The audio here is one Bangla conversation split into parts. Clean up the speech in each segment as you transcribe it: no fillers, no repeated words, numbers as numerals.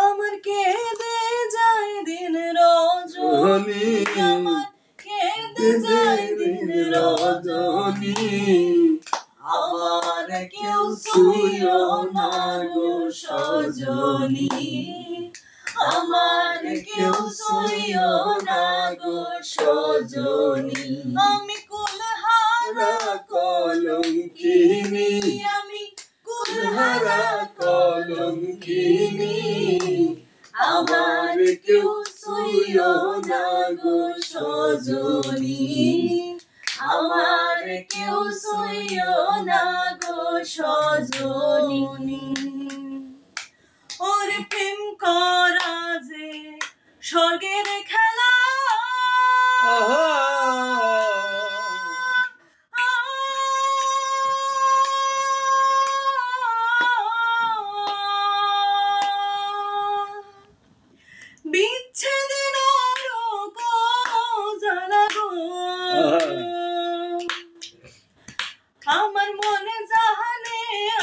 আমার কেঁদে যায় দিন রজনী, আমার কেঁদে যায় দিন রজনী, আমার কেউ ছুঁয়ো না গো সজনী, আমার কেউ ছুঁয়ো না গো সজনী। আমি কুলহারা কলঙ্কিনী, আমি কুলহারা কলঙ্কিনী, আমার কেউ ছুঁয়ো না গো সজনী, আমার কেউ ছুঁয়ো না গো সজনী। ওরে প্রেম করা যে স্বর্গের খেলা, বিচ্ছেদে নরক জ্বালা গো, আমার মনে জানে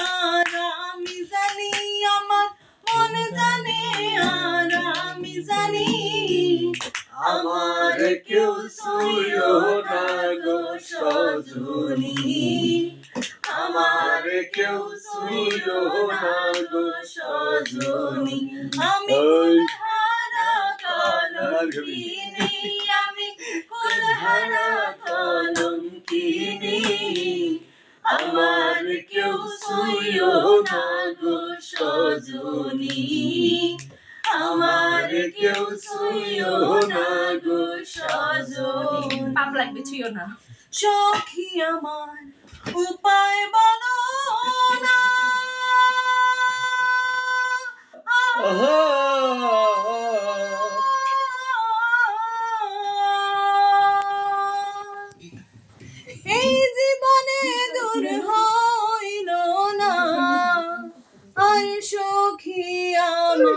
আর আমি জানি, আমার মনে জানে আর আমি জানি, আমার কেউ ছুঁয়ো না গো সজনী, আমার কেউ ছুঁয়ো না গো সজনী। আমি কুলহারা কলঙ্কিনী, আমি কুলহারা কলঙ্কিনী, আমার কেউ ছুঁয়ো না গো সজনী, আমার কেউ ছুঁয়ো না গো সজনী। পাপ লাগবে, ছুঁয়ো না। সখী আমার উপায় বলো না, এই জীবনে দূর হইল না আর সখী আমার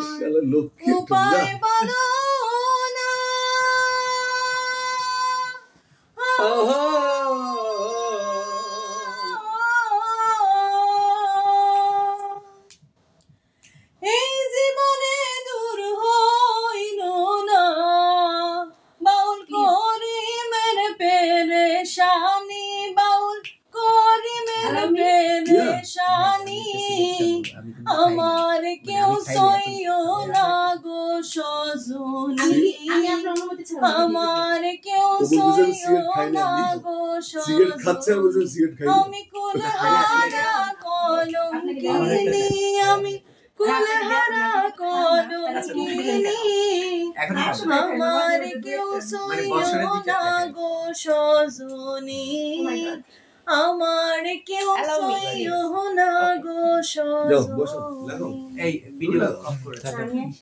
উপায় বলো না, এই জীবনে দূর হইল না বাউল করিমের পেরেশানি, বাউল করিমের পেরেশানি, আমার কেউ ছুঁয়ো না গো সজনী, আমার কেউ ছুঁয়ো না গো সজনী। আমি কুলহারা কলঙ্কিনী, আমি কুলহারা কলঙ্কিনী, আমার কেউ ছুঁয়ো না গো সজনী, আমার কেউ ছুঁয়ো না গো সজনী।